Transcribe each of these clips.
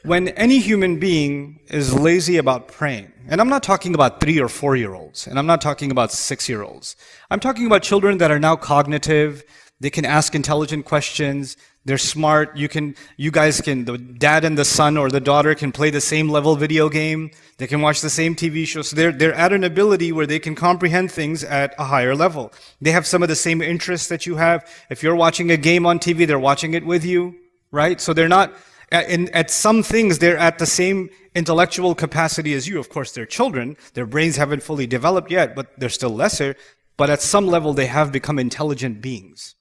When any human being is lazy about praying, and I'm not talking about 3 or 4-year-olds, and I'm not talking about 6-year-olds. I'm talking about children that are now cognitive, they can ask intelligent questions, they're smart, the dad and the son or the daughter can play the same level video game, they can watch the same TV show, so they're at an ability where they can comprehend things at a higher level. They have some of the same interests that you have. If you're watching a game on TV, they're watching it with you, right? So they're not, at some things, they're at the same intellectual capacity as you. Of course, they're children, their brains haven't fully developed yet, but they're still lesser, but at some level they have become intelligent beings.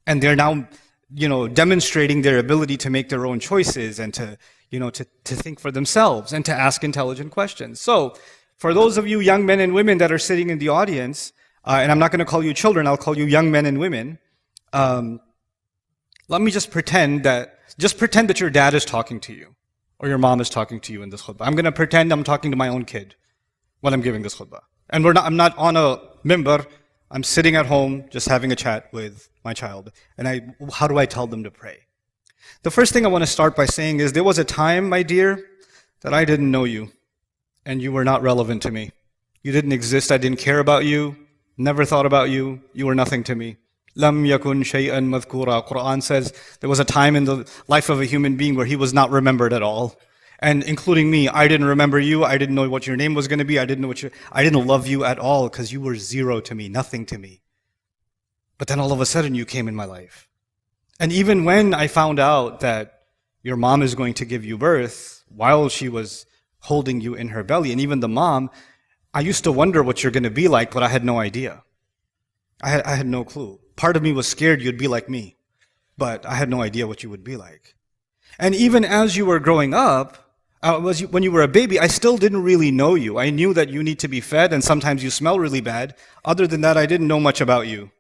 And they're now, demonstrating their ability to make their own choices and to think for themselves and to ask intelligent questions. So, for those of you young men and women that are sitting in the audience, and I'm not going to call you children, I'll call you young men and women, let me just pretend that your dad is talking to you, or your mom is talking to you in this khutbah. I'm going to pretend I'm talking to my own kid when I'm giving this khutbah. And I'm not on a mimbar, I'm sitting at home just having a chat with my child. And how do I tell them to pray? The first thing I want to start by saying is there was a time, my dear, that I didn't know you, and you were not relevant to me. You didn't exist, I didn't care about you, never thought about you, you were nothing to me. Lam yakun shay'an madhkura. Quran says there was a time in the life of a human being where he was not remembered at all. And including me, I didn't remember you, I didn't know what your name was going to be, I didn't love you at all because you were zero to me, nothing to me. But then all of a sudden you came in my life. And even when I found out that your mom is going to give you birth while she was holding you in her belly, and even the mom, I used to wonder what you're going to be like, but I had no idea. I had no clue. Part of me was scared you'd be like me, but I had no idea what you would be like. And even as you were growing up, when you were a baby, I still didn't really know you. I knew that you need to be fed, and sometimes you smell really bad. Other than that, I didn't know much about you.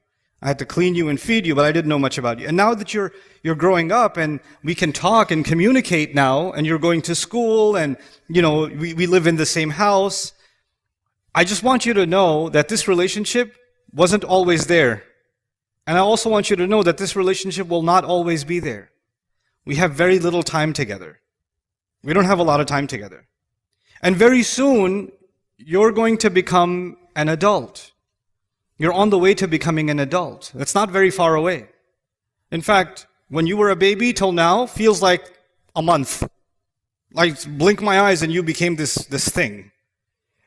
I had to clean you and feed you, but I didn't know much about you. And now that you're growing up, and we can talk and communicate now, and you're going to school, and we live in the same house, I just want you to know that this relationship wasn't always there. And I also want you to know that this relationship will not always be there. We have very little time together. We don't have a lot of time together. And very soon, you're going to become an adult. You're on the way to becoming an adult. That's not very far away. In fact, when you were a baby till now, feels like a month. Like blink my eyes and you became this thing.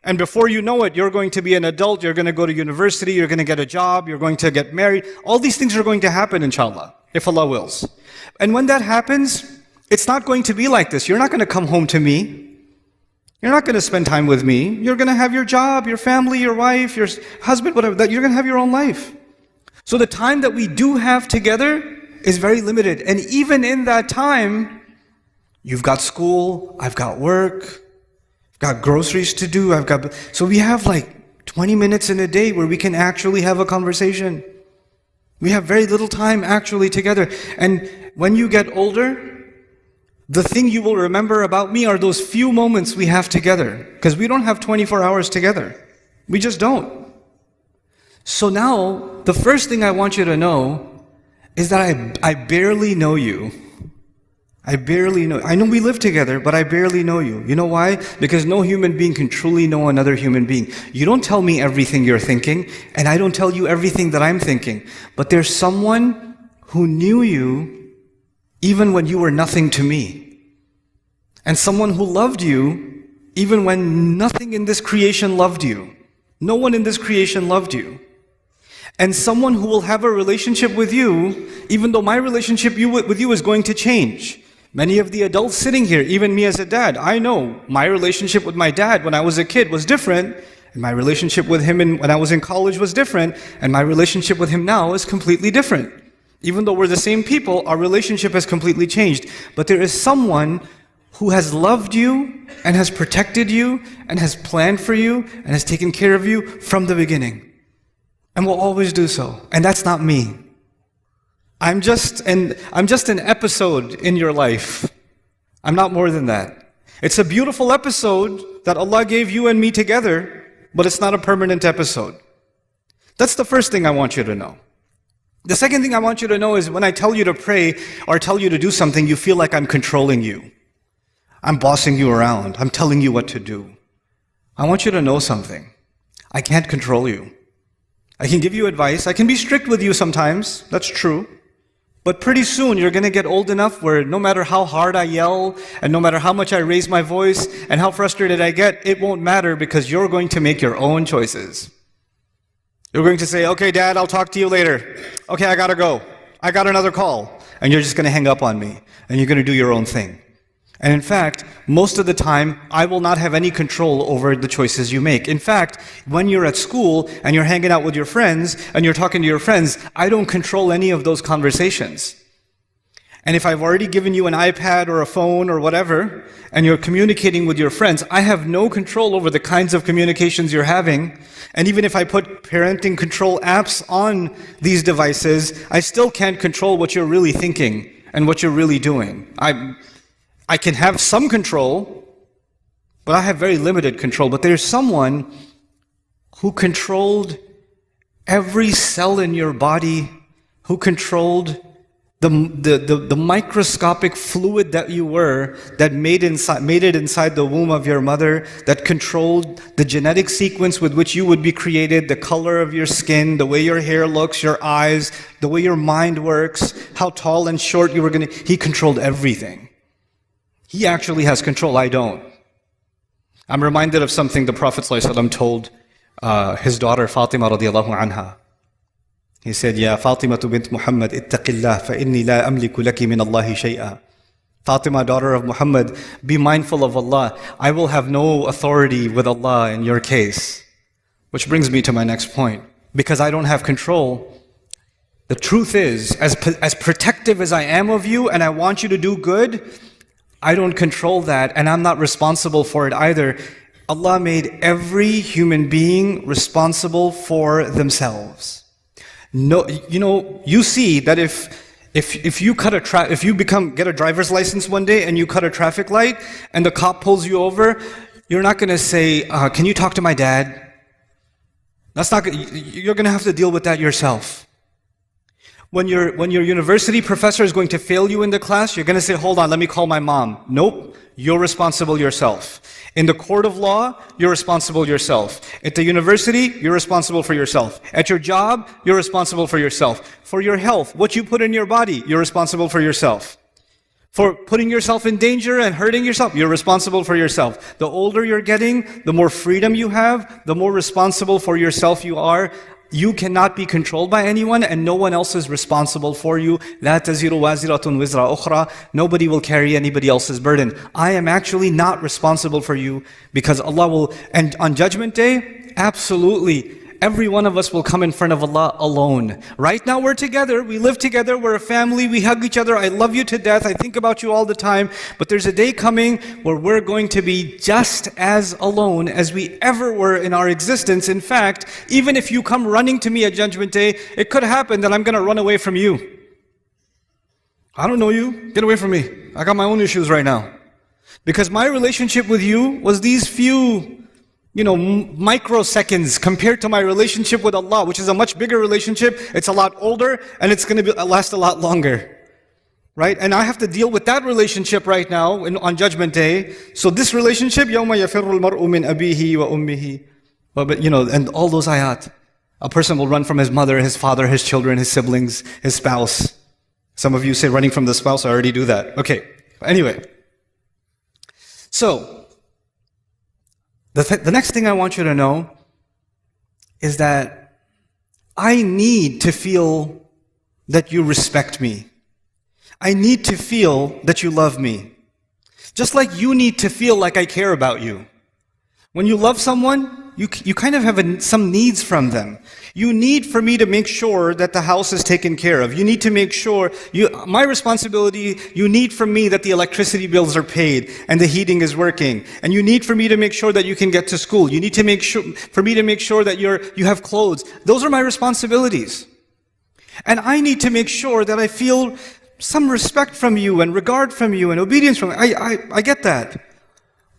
And before you know it, you're going to be an adult, you're going to go to university, you're going to get a job, you're going to get married. All these things are going to happen, inshallah, if Allah wills. And when that happens, it's not going to be like this. You're not going to come home to me. You're not going to spend time with me. You're going to have your job, your family, your wife, your husband, whatever. You're going to have your own life. So the time that we do have together is very limited. And even in that time, you've got school, I've got work, I've got groceries to do, so we have like 20 minutes in a day where we can actually have a conversation. We have very little time actually together. And when you get older, the thing you will remember about me are those few moments we have together. Because we don't have 24 hours together. We just don't. So now, the first thing I want you to know is that I barely know you. I barely know. I know we live together, but I barely know you. You know why? Because no human being can truly know another human being. You don't tell me everything you're thinking, and I don't tell you everything that I'm thinking. But there's someone who knew you even when you were nothing to me. And someone who loved you even when nothing in this creation loved you. No one in this creation loved you. And someone who will have a relationship with you, even though my relationship with you is going to change. Many of the adults sitting here, even me as a dad, I know my relationship with my dad when I was a kid was different, and my relationship with him when I was in college was different, and my relationship with him now is completely different. Even though we're the same people, our relationship has completely changed. But there is someone who has loved you, and has protected you, and has planned for you, and has taken care of you from the beginning. And will always do so. And that's not me. I'm just an episode in your life. I'm not more than that. It's a beautiful episode that Allah gave you and me together, but it's not a permanent episode. That's the first thing I want you to know. The second thing I want you to know is when I tell you to pray or tell you to do something, you feel like I'm controlling you. I'm bossing you around. I'm telling you what to do. I want you to know something. I can't control you. I can give you advice. I can be strict with you sometimes. That's true. But pretty soon you're going to get old enough where no matter how hard I yell and no matter how much I raise my voice and how frustrated I get, it won't matter because you're going to make your own choices. You're going to say, okay, Dad, I'll talk to you later. Okay, I gotta go. I got another call. And you're just going to hang up on me and you're going to do your own thing. And in fact, most of the time, I will not have any control over the choices you make. In fact, when you're at school and you're hanging out with your friends and you're talking to your friends, I don't control any of those conversations. And if I've already given you an iPad or a phone or whatever, and you're communicating with your friends, I have no control over the kinds of communications you're having. And even if I put parenting control apps on these devices, I still can't control what you're really thinking and what you're really doing. I can have some control, but I have very limited control. But there's someone who controlled every cell in your body, who controlled the microscopic fluid that you were, that made it inside the womb of your mother, that controlled the genetic sequence with which you would be created, the color of your skin, the way your hair looks, your eyes, the way your mind works, how tall and short you were going to. He controlled everything. He actually has control, I don't. I'm reminded of something the Prophet ﷺ told his daughter Fatima radiallahu anha. He said, Ya Fatima bint Muhammad, ittaqillah, fa inni la amliku laki min Allahi shay'a. Fatima, daughter of Muhammad, be mindful of Allah. I will have no authority with Allah in your case. Which brings me to my next point. Because I don't have control, the truth is, as protective as I am of you and I want you to do good, I don't control that and I'm not responsible for it either. Allah made every human being responsible for themselves. No, you see that if you get a driver's license one day and you cut a traffic light and the cop pulls you over, you're not going to say, can you talk to my dad? You're going to have to deal with that yourself. When your university professor is going to fail you in the class, you're going to say, hold on, let me call my mom. Nope, you're responsible yourself. In the court of law, you're responsible yourself. At the university, you're responsible for yourself. At your job, you're responsible for yourself. For your health, what you put in your body, you're responsible for yourself. For putting yourself in danger and hurting yourself, you're responsible for yourself. The older you're getting, the more freedom you have, the more responsible for yourself you are. You cannot be controlled by anyone and no one else is responsible for you. لا تزر وازرة وزر أخرى. Nobody will carry anybody else's burden. I am actually not responsible for you because Allah will, and on Judgment Day, absolutely, every one of us will come in front of Allah alone. Right now we're together, we live together, we're a family, we hug each other, I love you to death, I think about you all the time, but there's a day coming where we're going to be just as alone as we ever were in our existence. In fact, even if you come running to me at Judgment Day, it could happen that I'm going to run away from you. I don't know you, get away from me. I got my own issues right now. Because my relationship with you was these few microseconds compared to my relationship with Allah, which is a much bigger relationship. It's a lot older and it's going to last a lot longer. Right? And I have to deal with that relationship right now on Judgment Day. So this relationship, يَوْمَ يَفِرُّ الْمَرْءُ مِنْ أَبِيهِ وَأُمِّهِ. And all those ayat. A person will run from his mother, his father, his children, his siblings, his spouse. Some of you say running from the spouse, I already do that. Okay. Anyway. So, the next thing I want you to know is that I need to feel that you respect me. I need to feel that you love me. Just like you need to feel like I care about you. When you love someone, you kind of have some needs from them. You need for me to make sure that the house is taken care of. You need to make sure, my responsibility, you need from me that the electricity bills are paid and the heating is working. And you need for me to make sure that you can get to school. You need to make sure, for me to make sure that you have clothes. Those are my responsibilities. And I need to make sure that I feel some respect from you and regard from you and obedience from you. I get that.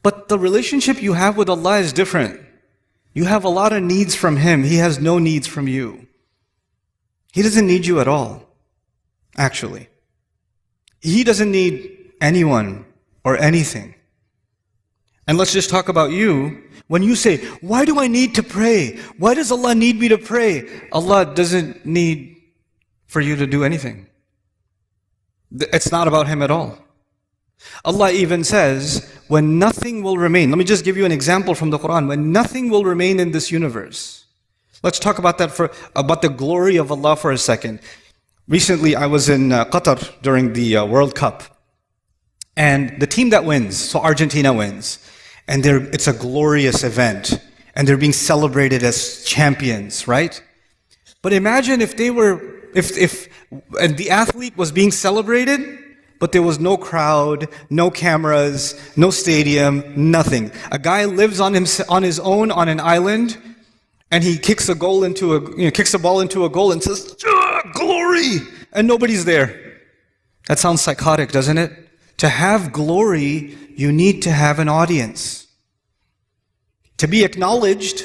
But the relationship you have with Allah is different. You have a lot of needs from Him. He has no needs from you. He doesn't need you at all, actually. He doesn't need anyone or anything. And let's just talk about you. When you say, why do I need to pray? Why does Allah need me to pray? Allah doesn't need for you to do anything. It's not about Him at all. Allah even says, when nothing will remain, let me just give you an example from the Quran, when nothing will remain in this universe. Let's talk about that about the glory of Allah for a second. Recently, I was in Qatar during the World Cup. And the team that wins, so Argentina wins, and it's a glorious event, and they're being celebrated as champions, right? But imagine if and the athlete was being celebrated, but there was no crowd, no cameras, no stadium, nothing. A guy lives on his own on an island, and he kicks a ball into a goal and says, "Glory!" and nobody's there. That sounds psychotic, doesn't it? To have glory, you need to have an audience. To be acknowledged,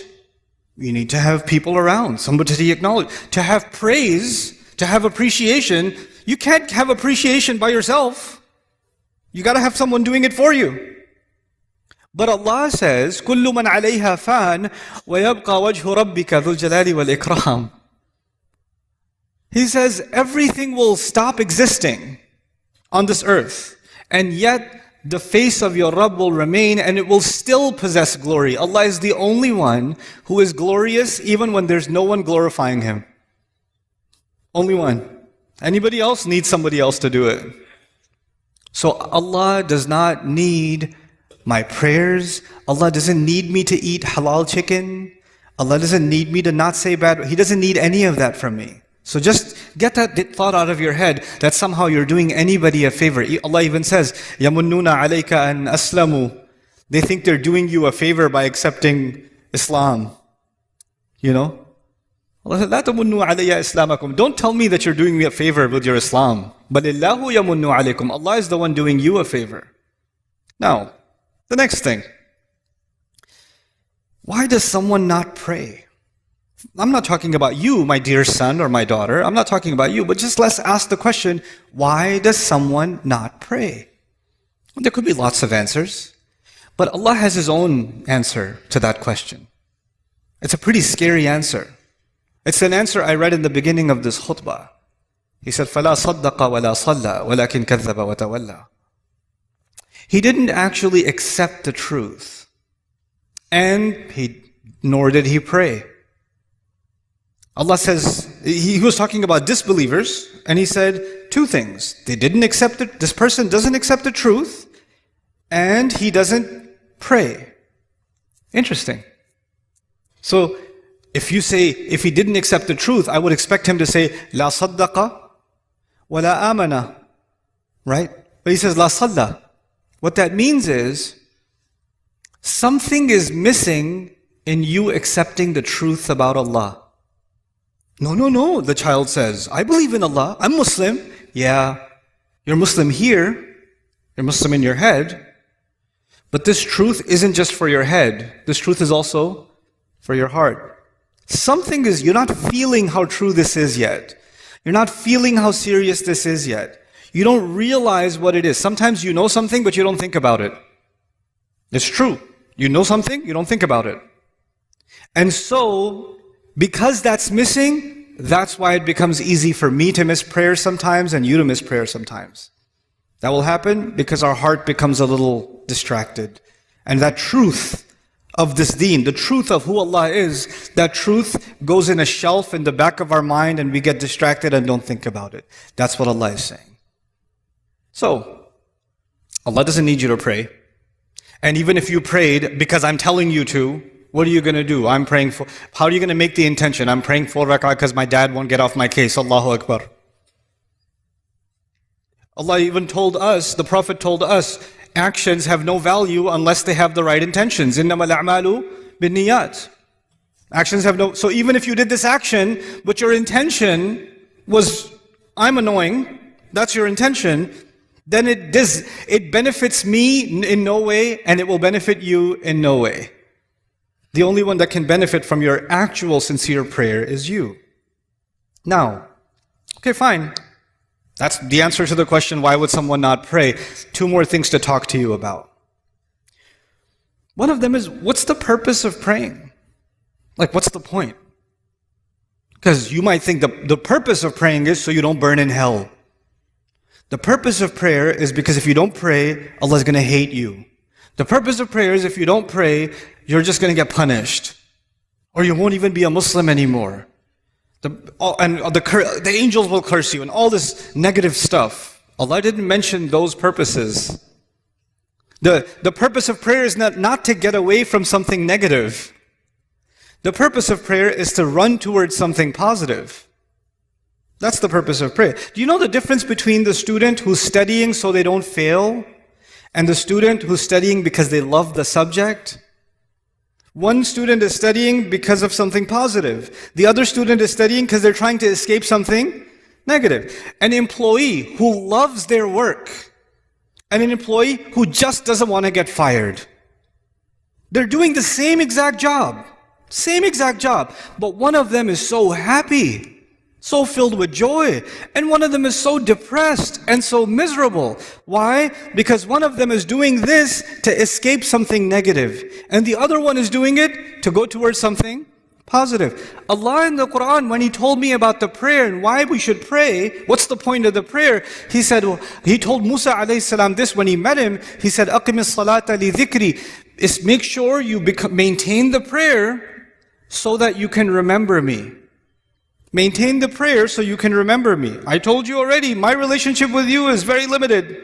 you need to have people around, somebody to acknowledge. To have praise, to have appreciation, you can't have appreciation by yourself. You got to have someone doing it for you. But Allah says, كُلُّ مَنْ عَلَيْهَا فَانٍ وَيَبْقَى وَجْهُ رَبِّكَ ذُو الْجَلَالِ وَالْإِكْرَامِ. He says, everything will stop existing on this earth, and yet the face of your Rabb will remain, and it will still possess glory. Allah is the only one who is glorious even when there's no one glorifying Him. Only one. Anybody else needs somebody else to do it. So Allah does not need my prayers. Allah doesn't need me to eat halal chicken. Allah doesn't need me to not say bad. He doesn't need any of that from me. So just get that thought out of your head that somehow you're doing anybody a favor. Allah even says, يَمُنُّونَ عَلَيْكَ أَنْ أَسْلَمُوا. They think they're doing you a favor by accepting Islam. You know? Allah said, لَا تَمُنُّوا عَلَيَّ إِسْلَامَكُمْ. Don't tell me that you're doing me a favor with your Islam. بَلِ اللَّهُ يَمُنُّ عَلَيْكُمْ. Allah is the one doing you a favor. Now, the next thing. Why does someone not pray? I'm not talking about you, my dear son or my daughter. I'm not talking about you, but just let's ask the question, why does someone not pray? There could be lots of answers, but Allah has His own answer to that question. It's a pretty scary answer. It's an answer I read in the beginning of this khutbah. He said, فَلَا صَدَّقَ وَلَا صَلَّى وَلَكِنْ كَذَّبَ وَتَوَلَّى. He didn't actually accept the truth, and nor did he pray. Allah says, He was talking about disbelievers, and He said two things. This person doesn't accept the truth, and he doesn't pray. Interesting. So, if he didn't accept the truth, I would expect him to say, La saddaqa wa la amana. Right? But he says, La salla. What that means is, something is missing in you accepting the truth about Allah. No, the child says, I believe in Allah, I'm Muslim. Yeah, you're Muslim here, you're Muslim in your head, but this truth isn't just for your head, this truth is also for your heart. You're not feeling how true this is yet. You're not feeling how serious this is yet. You don't realize what it is. Sometimes you know something, but you don't think about it. It's true. You know something, you don't think about it. And so, because that's missing, that's why it becomes easy for me to miss prayer sometimes and you to miss prayer sometimes. That will happen because our heart becomes a little distracted. And that truth of this deen, the truth of who Allah is, that truth goes in a shelf in the back of our mind and we get distracted and don't think about it. That's what Allah is saying. So, Allah doesn't need you to pray. And even if you prayed because I'm telling you to, what are you going to do? I'm praying for, how are you going to make the intention? I'm praying 4 rak'ah because my dad won't get off my case. Allahu Akbar. Allah even told us, the Prophet told us, actions have no value unless they have the right intentions. إِنَّمَا الْأَعْمَالُ بِالنِّيَّاتِ. Actions have no, so even if you did this action, but your intention was, I'm annoying, that's your intention, then it benefits me in no way and it will benefit you in no way. The only one that can benefit from your actual sincere prayer is you. Now, okay, fine. That's the answer to the question, why would someone not pray? 2 more things to talk to you about. One of them is, what's the purpose of praying? Like, what's the point? Because you might think the purpose of praying is so you don't burn in hell. The purpose of prayer is because if you don't pray, Allah is going to hate you. The purpose of prayer is if you don't pray, you're just going to get punished. Or you won't even be a Muslim anymore. The angels will curse you and all this negative stuff. Allah didn't mention those purposes. The purpose of prayer is not to get away from something negative. The purpose of prayer is to run towards something positive. That's the purpose of prayer. Do you know the difference between the student who's studying so they don't fail and the student who's studying because they love the subject? One student is studying because of something positive. The other student is studying because they're trying to escape something negative. An employee who loves their work and an employee who just doesn't want to get fired. They're doing the same exact job. Same exact job. But one of them is so happy, so filled with joy. And one of them is so depressed and so miserable. Why? Because one of them is doing this to escape something negative. And the other one is doing it to go towards something positive. Allah in the Quran, when He told me about the prayer and why we should pray, what's the point of the prayer? He said, He told Musa alayhi salam this when he met him. He said, أَقِمِ الصَّلَاةَ لِذِكْرِ is make sure you maintain the prayer so that you can remember me. Maintain the prayer so you can remember me. I told you already, my relationship with you is very limited.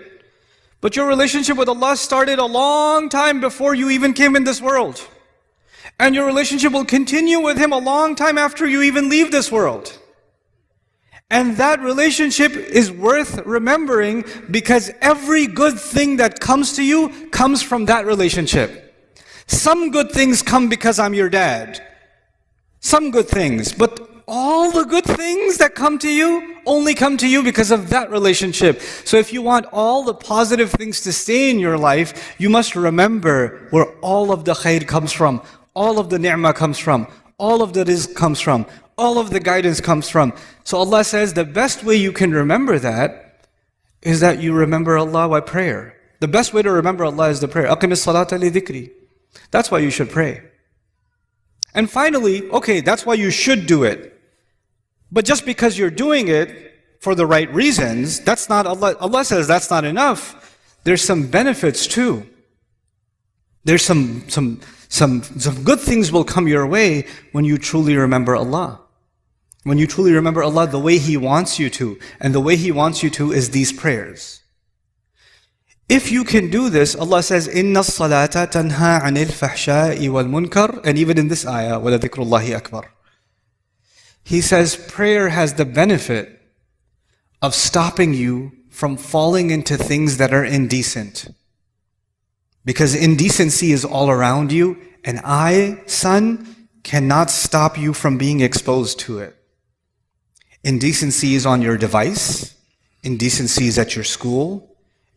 But your relationship with Allah started a long time before you even came in this world. And your relationship will continue with Him a long time after you even leave this world. And that relationship is worth remembering because every good thing that comes to you comes from that relationship. Some good things come because I'm your dad. Some good things, but all the good things that come to you only come to you because of that relationship. So if you want all the positive things to stay in your life, you must remember where all of the khair comes from, all of the ni'mah comes from, all of the rizq comes from, all of the guidance comes from. So Allah says the best way you can remember that is that you remember Allah by prayer. The best way to remember Allah is the prayer. أَقِمِ الصَّلَاةَ لِذِكْرِ. That's why you should pray. And finally, okay, that's why you should do it. But just because you're doing it for the right reasons, that's not Allah says that's not enough. There's some benefits too. There's some good things will come your way when you truly remember Allah. When you truly remember Allah the way He wants you to. And the way He wants you to is these prayers. If you can do this, Allah says, إِنَّ الصَّلَاةَ تَنْهَى عَنِ الْفَحْشَاءِ وَالْمُنْكَرِ. And even in this ayah, وَلَذِكْرُ اللَّهِ أَكْبَرُ. He says prayer has the benefit of stopping you from falling into things that are indecent. Because indecency is all around you, and I, son, cannot stop you from being exposed to it. Indecency is on your device. Indecency is at your school.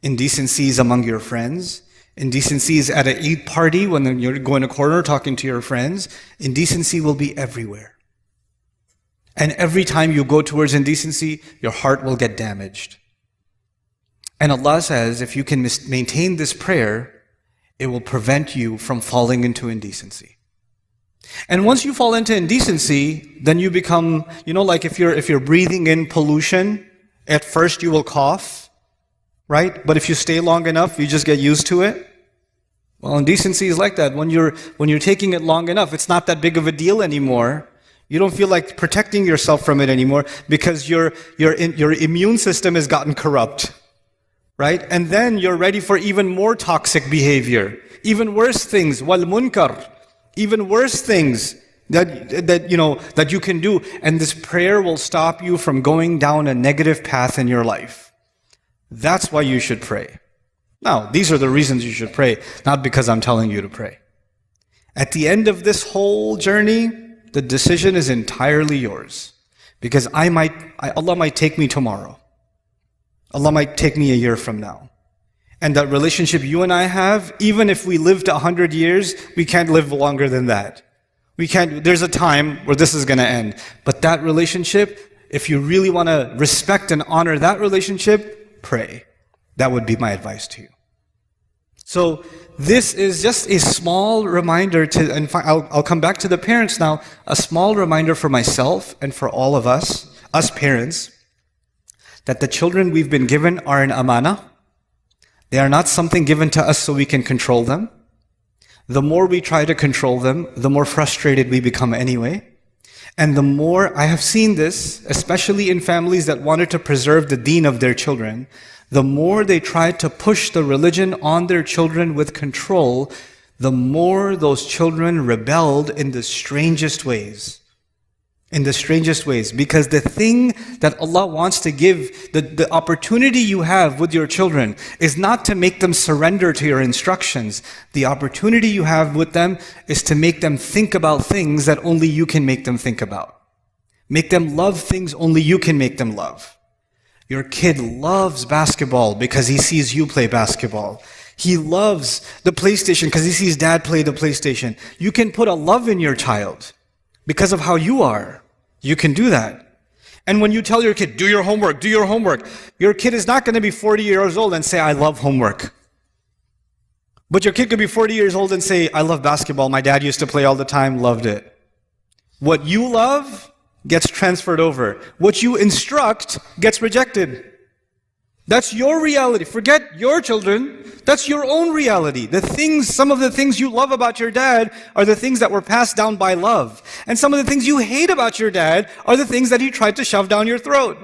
Indecency is among your friends. Indecency is at an Eid party when you're going to a corner talking to your friends. Indecency will be everywhere. And every time you go towards indecency, your heart will get damaged. And Allah says, if you can maintain this prayer, it will prevent you from falling into indecency. And once you fall into indecency, then you become, like if you're breathing in pollution, at first you will cough. Right? But if you stay long enough, you just get used to it. Well, indecency is like that. When you're taking it long enough, it's not that big of a deal anymore. You don't feel like protecting yourself from it anymore because your immune system has gotten corrupt. Right? And then you're ready for even more toxic behavior. Even worse things. Wal munkar. Even worse things that you can do. And this prayer will stop you from going down a negative path in your life. That's why you should pray. Now, these are the reasons you should pray, not because I'm telling you to pray. At the end of this whole journey, the decision is entirely yours. Because Allah might take me tomorrow. Allah might take me a year from now. And that relationship you and I have, even if we lived 100 years, we can't live longer than that. There's a time where this is going to end. But that relationship, if you really want to respect and honor that relationship, pray. That would be my advice to you. So this is just a small reminder to, and I'll come back to the parents now, a small reminder for myself and for all of us parents, that the children we've been given are an amana. They are not something given to us so we can control them. The more we try to control them, the more frustrated we become anyway. And the more, I have seen this, especially in families that wanted to preserve the deen of their children, the more they tried to push the religion on their children with control, the more those children rebelled in the strangest ways. Because the thing that Allah wants to give, the opportunity you have with your children is not to make them surrender to your instructions. The opportunity you have with them is to make them think about things that only you can make them think about. Make them love things only you can make them love. Your kid loves basketball because he sees you play basketball. He loves the PlayStation because he sees dad play the PlayStation. You can put a love in your child because of how you are. You can do that. And when you tell your kid, do your homework, your kid is not going to be 40 years old and say, I love homework. But your kid could be 40 years old and say, I love basketball. My dad used to play all the time, loved it. What you love gets transferred over. What you instruct gets rejected. That's your reality. Forget your children. That's your own reality. Some of the things you love about your dad are the things that were passed down by love. And some of the things you hate about your dad are the things that he tried to shove down your throat.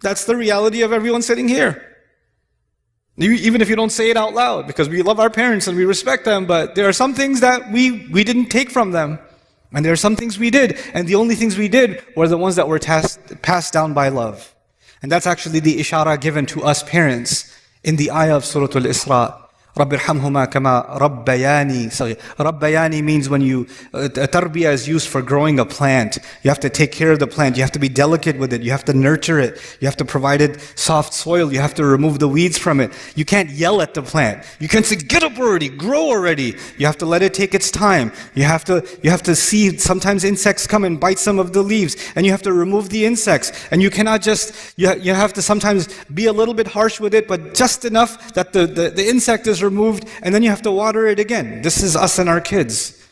That's the reality of everyone sitting here. Even if you don't say it out loud, because we love our parents and we respect them, but there are some things that we didn't take from them. And there are some things we did, and the only things we did were the ones that were passed down by love. And that's actually the ishara given to us parents in the ayah of Surah Al-Isra. رَبِّ ارْحَمْهُمَا كَمَا رَبَّيَانِي صَغِيرًا. Rabbayani means when tarbiyah is used for growing a plant. You have to take care of the plant. You have to be delicate with it. You have to nurture it. You have to provide it soft soil. You have to remove the weeds from it. You can't yell at the plant. You can't say, get up already, grow already. You have to let it take its time. You have to see sometimes insects come and bite some of the leaves, and you have to remove the insects. And you cannot just, you have to sometimes be a little bit harsh with it, but just enough that the insect is removed, and then you have to water it again. This is us and our kids.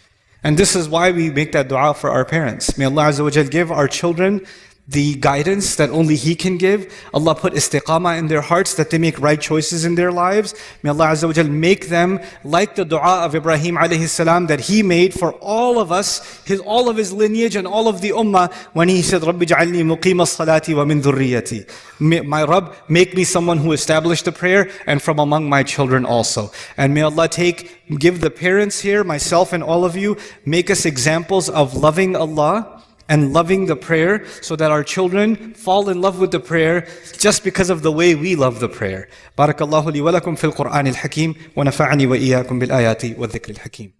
And this is why we make that dua for our parents. May Allah Azza wa Jal give our children the guidance that only He can give. Allah put istiqamah in their hearts that they make right choices in their lives. May Allah Azza wa Jal make them like the dua of Ibrahim alayhi salam that he made for all of us, all of his lineage and all of the ummah, when he said, Rabbi ja'alni muqima as-salati wa min dhurriyati. My Rabb, make me someone who established the prayer and from among my children also. And may Allah give the parents here, myself and all of you, make us examples of loving Allah and loving the prayer, so that our children fall in love with the prayer just because of the way we love the prayer. Barakallahu li wa lakum fil Qur'an al-Hakim wa nafa'ani wa iyyakum bil ayati wa dhikr al-Hakim.